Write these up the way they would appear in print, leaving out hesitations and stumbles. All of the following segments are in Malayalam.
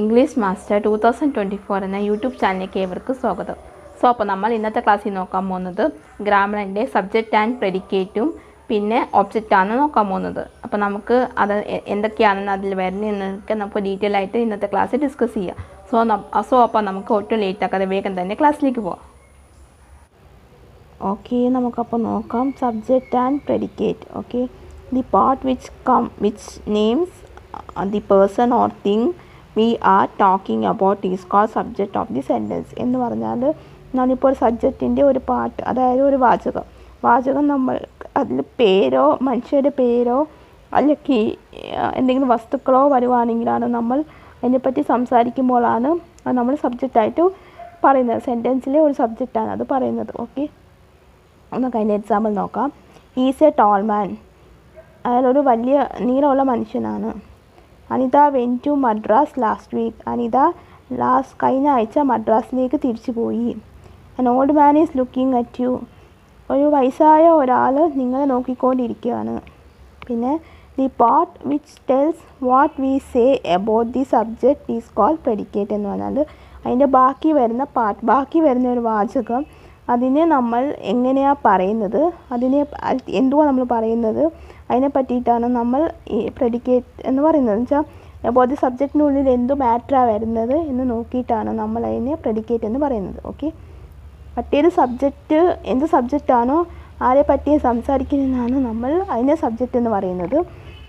ഇംഗ്ലീഷ് മാസ്റ്റർ 2024 എന്ന യൂട്യൂബ് ചാനലിലേക്ക് ഏവർക്കും സ്വാഗതം. അപ്പോൾ നമ്മൾ ഇന്നത്തെ ക്ലാസ്സിൽ നോക്കാൻ പോകുന്നത് ഗ്രാമറിൻ്റെ സബ്ജക്റ്റ് ആൻഡ് പ്രെഡിക്കേറ്റും പിന്നെ ഒബ്ജക്റ്റാണ് നോക്കാൻ പോകുന്നത്. അപ്പോൾ നമുക്ക് അത് എന്തൊക്കെയാണെന്ന് അതിൽ വരുന്നതെന്നൊക്കെ നമുക്ക് ഡീറ്റെയിൽ ആയിട്ട് ഇന്നത്തെ ക്ലാസ്സിൽ ഡിസ്കസ് ചെയ്യാം. അപ്പോൾ നമുക്ക് ഒട്ടും ലേറ്റ് ആക്കാതെ വേഗം തന്നെ ക്ലാസ്സിലേക്ക് പോവാം. ഓക്കെ, നമുക്കപ്പോൾ നോക്കാം subject and predicate. Okay, the part which names the person or thing we are talking about is called subject of the sentence. എന്ന് പറഞ്ഞാൽ ഞാനിപ്പോൾ ഒരു സബ്ജക്റ്റിൻ്റെ ഒരു പാർട്ട്, അതായത് ഒരു വാചകം നമ്മൾ അതിൽ പേരോ മനുഷ്യരുടെ പേരോ അല്ലെങ്കിൽ എന്തെങ്കിലും വസ്തുക്കളോ വരുവാണെങ്കിലാണ് നമ്മൾ അതിനെപ്പറ്റി സംസാരിക്കുമ്പോഴാണ് അത് നമ്മൾ സബ്ജക്റ്റായിട്ട് പറയുന്നത്. സെൻറ്റൻസിലെ ഒരു സബ്ജക്റ്റാണ് അത് പറയുന്നത്. ഓക്കെ, നമുക്ക് അതിൻ്റെ എക്സാമ്പിൾ നോക്കാം. ഈസ് എ ടോൾ മാൻ, അയാളൊരു വലിയ നീളമുള്ള മനുഷ്യനാണ്. Anita went to Madras last week, Anita കഴിഞ്ഞ ആഴ്ച മദ്രാസിലേക്ക് തിരിച്ചു പോയി. An old man is looking at you, ഒരു വയസ്സായ ഒരാൾ നിങ്ങളെ നോക്കിക്കൊണ്ടിരിക്കുകയാണ്. പിന്നെ the part which tells what we say about the subject is called predicate എന്ന് പറഞ്ഞാൽ അതിൻ്റെ ബാക്കി വരുന്ന ഒരു വാചകം, അതിനെ നമ്മൾ എങ്ങനെയാണ് പറയുന്നത്, എന്തുവാണ് നമ്മൾ പറയുന്നത്, അതിനെ പറ്റിയിട്ടാണ് നമ്മൾ ഈ പ്രെഡിക്കേറ്റ് എന്ന് പറയുന്നത്. എന്ന് വെച്ചാൽ അപ്പോൾ ഈ സബ്ജക്റ്റിനുള്ളിൽ എന്ത് മാറ്ററാണ് വരുന്നത് എന്ന് നോക്കിയിട്ടാണ് നമ്മൾ അതിനെ പ്രെഡിക്കേറ്റ് എന്ന് പറയുന്നത്. ഓക്കെ, മറ്റേത് സബ്ജക്റ്റ് എന്ത് സബ്ജക്റ്റാണോ ആരെ പറ്റി സംസാരിക്കുന്നതിനാണ് നമ്മൾ അതിനെ സബ്ജക്റ്റ് എന്ന് പറയുന്നത്.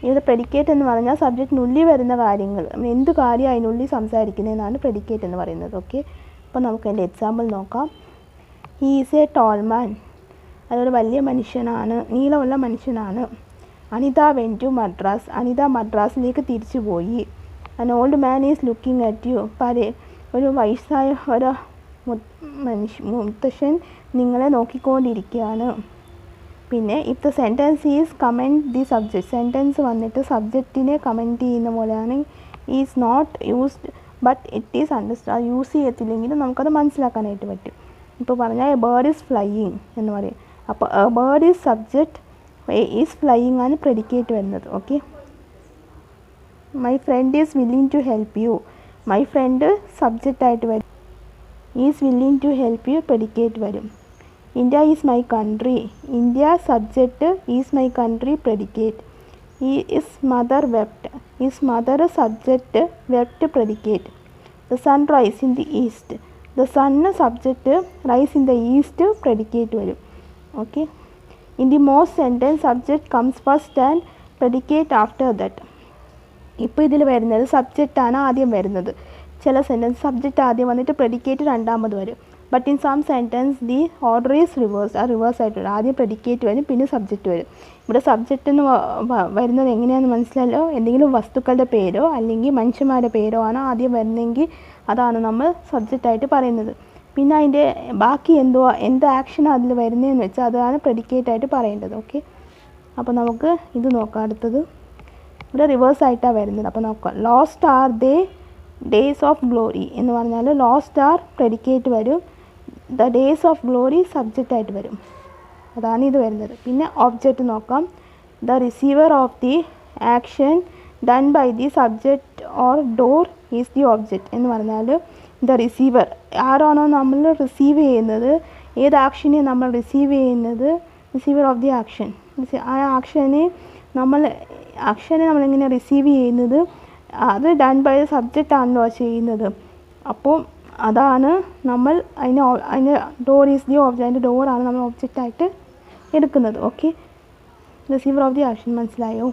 ഇത് പ്രെഡിക്കേറ്റ് എന്ന് പറഞ്ഞാൽ സബ്ജക്റ്റിനുള്ളിൽ വരുന്ന കാര്യങ്ങൾ, എന്ത് കാര്യം അതിനുള്ളിൽ സംസാരിക്കുന്നതിനാണ് പ്രെഡിക്കേറ്റ് എന്ന് പറയുന്നത്. ഓക്കെ, അപ്പോൾ നമുക്ക് അതിൻ്റെ എക്സാമ്പിൾ നോക്കാം. He is a tall man, അതൊരു വലിയ മനുഷ്യനാണ്, നീളമുള്ള മനുഷ്യനാണ്. അനിത വെൻറ്റ് ടു മദ്രാസ്, അനിത മദ്രാസിലേക്ക് തിരിച്ചു പോയി. An old man is looking at you, ഒരു വയസ്സായ ഒരു മുത്തശ്ശൻ നിങ്ങളെ നോക്കിക്കൊണ്ടിരിക്കുകയാണ്. പിന്നെ if the sentence is comment the subject, sentence വന്നിട്ട് സബ്ജക്റ്റിനെ കമൻറ്റ് ചെയ്യുന്ന പോലെയാണ്. Is not used but it is understand, use ചെയ്യത്തില്ലെങ്കിലും നമുക്കത് മനസ്സിലാക്കാനായിട്ട് പറ്റും. ഇപ്പോൾ പറഞ്ഞാൽ എ ബേർഡ് ഈസ് ഫ്ലൈയിങ് എന്ന് പറയും. അപ്പോൾ a bird is subject, is flying ആണ് പ്രെഡിക്കേറ്റ് വരുന്നത്. Okay, my friend is willing to help you, my friend സബ്ജക്റ്റായിട്ട് വരും. Is willing to help you predicate വരും. India is my country, India subject, is my country predicate. Is mother wept, is mother subject, wept predicate. The sun rise in the east, the sun subject, rise in the east predicate വരും. Okay, in the most sentence subject comes first and predicate after that. ഇപ്പോൾ ഇതിൽ വരുന്നത് സബ്ജക്റ്റാണ് ആദ്യം വരുന്നത്. ചില സെൻറ്റൻസ് സബ്ജക്റ്റ് ആദ്യം വന്നിട്ട് പ്രെഡിക്കേറ്റ് രണ്ടാമത് വരും. But in some sentence the order is reverse, reverse ആയിട്ട് വരും. ആദ്യം പ്രെഡിക്കേറ്റ് വരും, പിന്നെ സബ്ജക്റ്റ് വരും. ഇവിടെ സബ്ജക്റ്റ് എന്ന് വരുന്നത് എങ്ങനെയാണെന്ന് മനസ്സിലായല്ലോ. എന്തെങ്കിലും വസ്തുക്കളുടെ പേരോ അല്ലെങ്കിൽ മനുഷ്യന്മാരുടെ പേരോ ആണ് ആദ്യം വരുന്നതെങ്കിൽ അതാണ് നമ്മൾ സബ്ജക്റ്റായിട്ട് പറയുന്നത്. പിന്നെ അതിൻ്റെ ബാക്കി എന്ത് ആക്ഷനാണ് അതിൽ വരുന്നതെന്ന് വെച്ചാൽ അതാണ് പ്രെഡിക്കേറ്റായിട്ട് പറയേണ്ടത്. ഓക്കെ, അപ്പോൾ നമുക്ക് ഇത് നോക്കാം. അടുത്തത് ഇവിടെ റിവേഴ്സ് ആയിട്ടാണ് വരുന്നത്. അപ്പോൾ നോക്കാം. Lost are the days of glory എന്ന് പറഞ്ഞാൽ ലോസ്റ്റ് ആർ പ്രെഡിക്കേറ്റ് വരും, ദ ഡേയ്സ് ഓഫ് ഗ്ലോറി സബ്ജക്റ്റായിട്ട് വരും. അതാണ് ഇത് വരുന്നത്. പിന്നെ ഒബ്ജക്റ്റ് നോക്കാം. The receiver of the action done by the subject or door is the object എന്ന് പറഞ്ഞാൽ ദ റിസീവർ, ആരാണോ നമ്മൾ റിസീവ് ചെയ്യുന്നത്, ഏത് ആക്ഷനെ നമ്മൾ റിസീവ് ചെയ്യുന്നത്, റിസീവർ ഓഫ് ദി ആക്ഷൻ. ആ ആക്ഷനെ നമ്മളിങ്ങനെ റിസീവ് ചെയ്യുന്നത്, അത് ഡൺ ബൈ ദ സബ്ജക്റ്റ് ആണല്ലോ ചെയ്യുന്നത്. അപ്പോൾ അതാണ് നമ്മൾ അതിന് ഡോർ ഈസ് ദി ഒബ്ജക്റ്റ്, അതിൻ്റെ ഡോറാണ് നമ്മൾ ഒബ്ജക്റ്റായിട്ട് എടുക്കുന്നത്. Okay, receiver of the action മനസ്സിലായോ.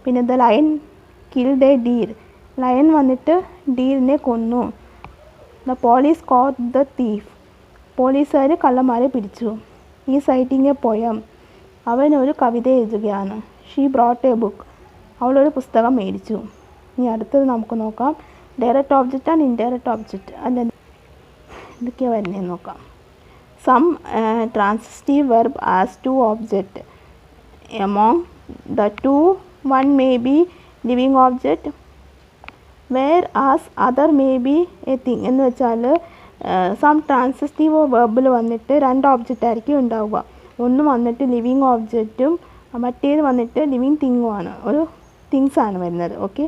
പിന്നെ the lion killed a deer, lion വന്നിട്ട് ഡീറിനെ കൊന്നു. The police caught the thief, പോലീസുകാർ കള്ളന്മാരെ പിടിച്ചു. ഈ സൈറ്റിംഗ് എ പോയം, അവനൊരു കവിത എഴുതുകയാണ്. ഷീ ബ്രോട്ട് എ ബുക്ക്, അവളൊരു പുസ്തകം മേടിച്ചു. ഇനി അടുത്തത് നമുക്ക് നോക്കാം. Direct object and indirect object, അതിൻ്റെ എന്തൊക്കെയാണ് വരുന്നതെന്ന് നോക്കാം. Some transitive verb has two object, among the two one may be living object, whereas other may be a thing എന്ന് വെച്ചാൽ സം ട്രാൻസിറ്റീവ് വെർബിൽ വന്നിട്ട് രണ്ട് ഓബ്ജക്റ്റ് ആയിരിക്കും ഉണ്ടാവുക. ഒന്ന് വന്നിട്ട് ലിവിങ് ഓബ്ജക്റ്റും മറ്റേത് വന്നിട്ട് ലിവിങ് തിങ്ങുമാണ്, ഒരു തിങ്സാണ് വരുന്നത്. Okay,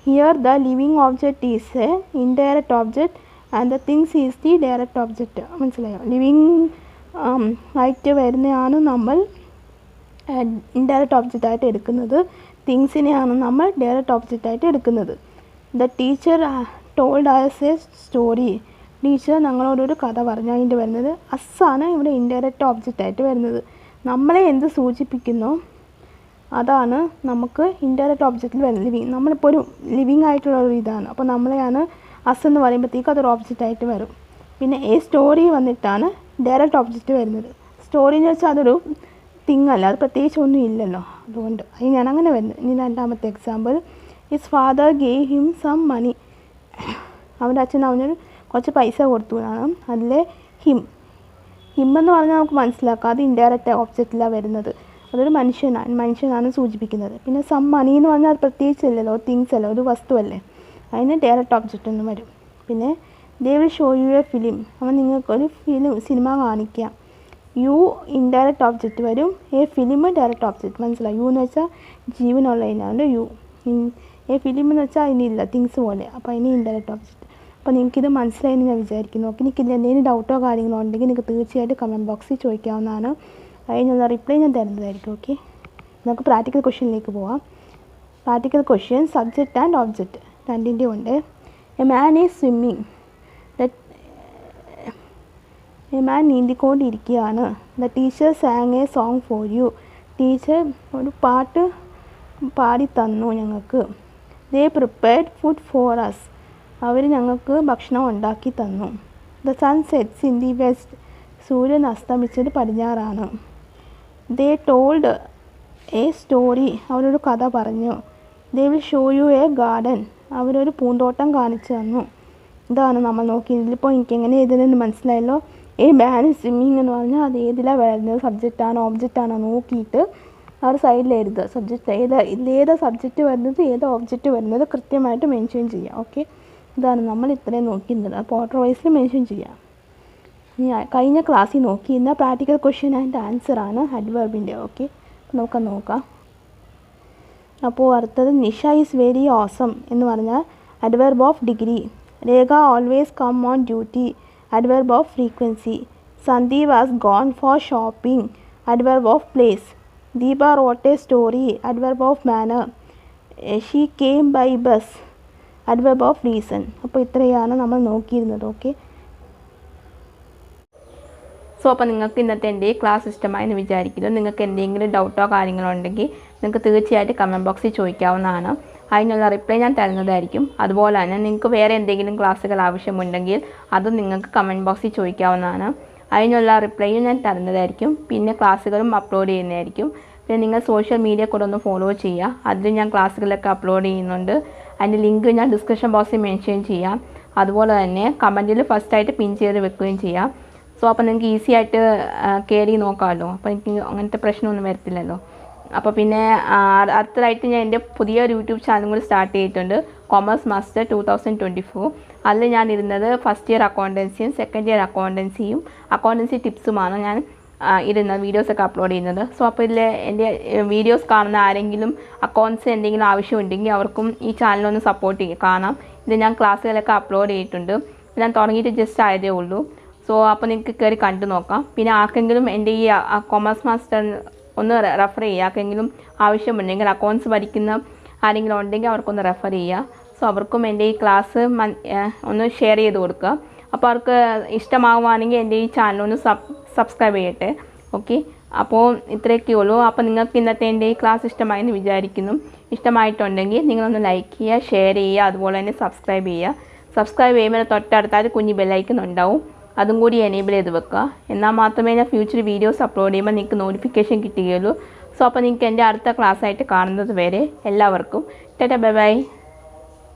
Here the living object is a indirect object and the things is the direct object. മനസ്സിലായോ? ലിവിങ് ആയിട്ട് വരുന്നതാണ് നമ്മൾ ഇൻഡയറക്റ്റ് ഒബ്ജക്റ്റ് ആയിട്ട് എടുക്കുന്നത്, തിങ്സിനെയാണ് നമ്മൾ ഡയറക്റ്റ് ഒബ്ജക്റ്റ് ആയിട്ട് എടുക്കുന്നത്. The teacher told us a story. Teacher ഞങ്ങളോടൊരു കഥ പറഞ്ഞു. അതിൻ്റെ വരുന്നത് അസ്സാണ് ഇവിടെ ഇൻഡയറക്റ്റ് ഒബ്ജക്റ്റ് ആയിട്ട് വരുന്നത്. നമ്മളെ എന്ത് സൂചിപ്പിക്കുന്നോ അതാണ് നമുക്ക് ഇൻഡയറക്റ്റ് ഒബ്ജക്റ്റിൽ വരുന്നത്. ലിവിങ് നമ്മളിപ്പോൾ ഒരു ലിവിങ് ആയിട്ടുള്ള ഒരു ഇതാണ്, അപ്പോൾ നമ്മളെയാണ് അസ് എന്ന് പറയുമ്പോഴത്തേക്ക് അതൊരു ഒബ്ജക്റ്റ് ആയിട്ട് വരും. പിന്നെ എ സ്റ്റോറി വന്നിട്ടാണ് ഡയറക്റ്റ് ഒബ്ജക്റ്റ് വരുന്നത്. സ്റ്റോറി എന്ന് വെച്ചാൽ അതൊരു തിങ് അല്ല, അത് പ്രത്യേകിച്ച് ഒന്നും ഇല്ലല്ലോ, അതുകൊണ്ട് അത് ഞാൻ അങ്ങനെ വരുന്നത്. ഇനി രണ്ടാമത്തെ example, his father gave him some money. അവൻ്റെ അച്ഛൻ അവനൊരു കുറച്ച് പൈസ കൊടുത്തു എന്നാണ്. അതിലെ ഹിം എന്ന് പറഞ്ഞാൽ നമുക്ക് മനസ്സിലാക്കാം അത് ഇൻഡയറക്റ്റ് ഒബ്ജക്റ്റിലാണ് വരുന്നത്, അതൊരു മനുഷ്യനാണ് സൂചിപ്പിക്കുന്നത്. പിന്നെ സം മണി എന്ന് പറഞ്ഞാൽ അത് പ്രത്യേകിച്ചില്ലല്ലോ, തിങ്സ് അല്ല, ഒരു വസ്തുവല്ലേ, അതിന് ഡയറക്റ്റ് ഒബ്ജക്റ്റ് എന്ന് വരും. പിന്നെ ദേ will show you A film, അവൻ നിങ്ങൾക്കൊരു സിനിമ കാണിക്കാം. യു ഇൻഡയറക്റ്റ് ഒബ്ജക്റ്റ് വരും, എ ഫിലിം ഡയറക്റ്റ് ഒബ്ജക്റ്റ്. മനസ്സിലായി? യു എന്ന് വെച്ചാൽ ജീവനുള്ളതിനാണ് യു. എ ഫിലിം എന്ന് വെച്ചാൽ അതിനില്ല, തിങ്സ് പോലെ, അപ്പോൾ അതിന് ഇൻഡയറക്റ്റ് ഒബ്ജക്റ്റ്. അപ്പോൾ നിങ്ങൾക്കിത് മനസ്സിലായെന്ന് ഞാൻ വിചാരിക്കുന്നു. ഓക്കെ, എനിക്ക് എന്തെങ്കിലും ഡൗട്ടോ കാര്യങ്ങളോ ഉണ്ടെങ്കിൽ നിങ്ങൾക്ക് തീർച്ചയായിട്ടും കമൻറ്റ് ബോക്സിൽ ചോദിക്കാവുന്നതാണ്. അതിനുള്ള റിപ്ലൈ ഞാൻ തരുന്നതായിരിക്കും. ഓക്കെ, നമുക്ക് പ്രാക്ടിക്കൽ ക്വസ്റ്റ്യനിലേക്ക് പോവാം. Practical question, subject and object രണ്ടിൻ്റെ ഉണ്ട്. A man is swimming. A man നീന്തിക്കൊണ്ടിരിക്കുകയാണ്. The teacher sang a song for you. Teacher ഒരു പാട്ട് പാടി തന്നു ഞങ്ങൾക്ക്. They prepared food for us. അവർ ഞങ്ങൾക്ക് ഭക്ഷണം ഉണ്ടാക്കി തന്നു. The sun sets in the west. സൂര്യൻ അസ്തമിച്ചത് പടിഞ്ഞാറാണ്. They told a story. അവരൊരു കഥ പറഞ്ഞു. They will show you a garden. അവരൊരു പൂന്തോട്ടം കാണിച്ചു തന്നു. ഇതാണ് നമ്മൾ നോക്കിയത്. ഇതിലിപ്പോൾ എനിക്ക് എങ്ങനെ എഴുതുന്നതെന്ന് മനസ്സിലായല്ലോ. എ മാൻ സ്വിമ്മിങ് എന്ന് പറഞ്ഞാൽ അത് ഏതിലാണ് വരുന്നത്, സബ്ജക്റ്റാണോ ഒബ്ജക്റ്റാണോ നോക്കിയിട്ട് ആ ഒരു സൈഡിൽ എഴുതുക. സബ്ജക്റ്റ് ഏതാ സബ്ജക്റ്റ് വരുന്നത്, ഏതാ ഒബ്ജക്റ്റ് വരുന്നത് കൃത്യമായിട്ട് മെൻഷൻ ചെയ്യാം. ഓക്കെ, ഇതാണ് നമ്മൾ ഇത്രയും നോക്കിയിരുന്നത്. അപ്പോൾ ഓർഡർ വൈസിൽ മെൻഷൻ ചെയ്യാം. ഇനി കഴിഞ്ഞ ക്ലാസ്സിൽ നോക്കിയിരുന്ന പ്രാക്ടിക്കൽ ക്വസ്റ്റ്യൻ ആൻഡ് ആൻസറാണ് അഡ്വർബിൻ്റെ. ഓക്കെ, നമുക്ക് നോക്കാം. അപ്പോൾ അടുത്തത് നിഷ ഈസ് വെരി ഓസം എന്ന് പറഞ്ഞാൽ adverb of degree. Rekha always come on duty. Adverb of frequency. Sandeep was gone for shopping. Adverb of place. Deepa wrote a story. Adverb of manner. She came by bus. Adverb of reason. അപ്പോൾ ഇത്രയാണ് നമ്മൾ നോക്കിയിരുന്നത്. ഓക്കെ, സോ അപ്പോൾ നിങ്ങൾക്ക് ഇന്നത്തെ എൻ്റെ ക്ലാസ് ഇഷ്ടമായി എന്ന് വിചാരിക്കുന്നു. നിങ്ങൾക്ക് എന്തെങ്കിലും ഡൗട്ടോ കാര്യങ്ങളോ ഉണ്ടെങ്കിൽ നിങ്ങൾക്ക് തീർച്ചയായിട്ടും കമൻറ്റ് ബോക്സിൽ ചോദിക്കാവുന്നതാണ്. അതിനുള്ള റിപ്ലൈ ഞാൻ തരുന്നതായിരിക്കും. അതുപോലെ തന്നെ നിങ്ങൾക്ക് വേറെ എന്തെങ്കിലും ക്ലാസ്സുകൾ ആവശ്യമുണ്ടെങ്കിൽ അതും നിങ്ങൾക്ക് കമൻറ്റ് ബോക്സിൽ ചോദിക്കാവുന്നതാണ്. അതിനുള്ള റിപ്ലൈയും ഞാൻ തരുന്നതായിരിക്കും. പിന്നെ ക്ലാസ്സുകളും അപ്ലോഡ് ചെയ്യുന്നതായിരിക്കും. പിന്നെ നിങ്ങൾ സോഷ്യൽ മീഡിയ കൂടെ ഒന്ന് ഫോളോ ചെയ്യുക. അതിൽ ഞാൻ ക്ലാസ്സുകളൊക്കെ അപ്ലോഡ് ചെയ്യുന്നുണ്ട്. അതിൻ്റെ ലിങ്ക് ഞാൻ ഡിസ്ക്രിപ്ഷൻ ബോക്സിൽ മെൻഷൻ ചെയ്യാം. അതുപോലെ തന്നെ കമൻറ്റിൽ ഫസ്റ്റായിട്ട് പിൻ ചെയ്ത് വെക്കുകയും ചെയ്യാം. സോ അപ്പോൾ നിങ്ങൾക്ക് ഈസി ആയിട്ട് കയറി നോക്കാമല്ലോ. അപ്പോൾ എനിക്ക് അങ്ങനത്തെ പ്രശ്നമൊന്നും വരത്തില്ലല്ലോ. അപ്പോൾ പിന്നെ അടുത്തതായിട്ട് ഞാൻ എൻ്റെ പുതിയൊരു യൂട്യൂബ് ചാനലും കൂടി സ്റ്റാർട്ട് ചെയ്തിട്ടുണ്ട്, കൊമേഴ്സ് മാസ്റ്റർ 2024. അതിൽ ഞാൻ ഇരുന്നത് ഫസ്റ്റ് ഇയർ അക്കൗണ്ടൻസിയും സെക്കൻഡ് ഇയർ അക്കൗണ്ടൻസി ടിപ്സുമാണ് ഞാൻ ഇരുന്ന വീഡിയോസൊക്കെ അപ്ലോഡ് ചെയ്യുന്നത്. സോ അപ്പോൾ ഇതിൽ എൻ്റെ വീഡിയോസ് കാണുന്ന ആരെങ്കിലും അക്കൗണ്ട്സ് എന്തെങ്കിലും ആവശ്യമുണ്ടെങ്കിൽ അവർക്കും ഈ ചാനലൊന്ന് സപ്പോർട്ട് കാണാം. ഇത് ഞാൻ ക്ലാസ്സുകളൊക്കെ അപ്ലോഡ് ചെയ്തിട്ടുണ്ട്. ഞാൻ തുടങ്ങിയിട്ട് ജസ്റ്റ് ആയതേ ഉള്ളൂ. സോ അപ്പോൾ നിങ്ങൾക്ക് കയറി കണ്ടു നോക്കാം. പിന്നെ ആർക്കെങ്കിലും എൻ്റെ ഈ കൊമേഴ്സ് മാസ്റ്റർ ഒന്ന് റെഫർ ചെയ്യുക. ആർക്കെങ്കിലും ആവശ്യമുണ്ടെങ്കിൽ അക്കൗണ്ട്സ് പഠിക്കുന്ന ആരെങ്കിലും ഉണ്ടെങ്കിൽ അവർക്കൊന്ന് റെഫർ ചെയ്യുക. സോ അവർക്കും എൻ്റെ ഈ ക്ലാസ് ഒന്ന് ഷെയർ ചെയ്ത് കൊടുക്കുക. അപ്പോൾ അവർക്ക് ഇഷ്ടമാകുവാണെങ്കിൽ എൻ്റെ ഈ ചാനലൊന്ന് സബ്സ്ക്രൈബ് ചെയ്യട്ടെ. ഓക്കെ, അപ്പോൾ ഇത്രയൊക്കെ ഉള്ളൂ. അപ്പോൾ നിങ്ങൾക്ക് ഇന്നത്തെ എൻ്റെ ഈ ക്ലാസ് ഇഷ്ടമായെന്ന് വിചാരിക്കുന്നു. ഇഷ്ടമായിട്ടുണ്ടെങ്കിൽ നിങ്ങളൊന്ന് ലൈക്ക് ചെയ്യുക, ഷെയർ ചെയ്യുക, അതുപോലെ തന്നെ സബ്സ്ക്രൈബ് ചെയ്യുക. സബ്സ്ക്രൈബ് ചെയ്യുമ്പോൾ തൊട്ടടുത്തായിട്ട് കുഞ്ഞ് ബെല്ലൈക്കൺ ഉണ്ടാവും, അതും കൂടി എനേബിൾ ചെയ്ത് വെക്കുക. എന്നാൽ മാത്രമേ ഞാൻ ഫ്യൂച്ചർ വീഡിയോസ് അപ്ലോഡ് ചെയ്യുമ്പോൾ നിങ്ങൾക്ക് നോട്ടിഫിക്കേഷൻ കിട്ടുകയുള്ളൂ. സോ അപ്പോൾ നിങ്ങൾക്ക് എൻ്റെ അടുത്ത ക്ലാസ്സായിട്ട് കാണുന്നത് വരെ എല്ലാവർക്കും ടാറ്റാ ബൈ ബൈ.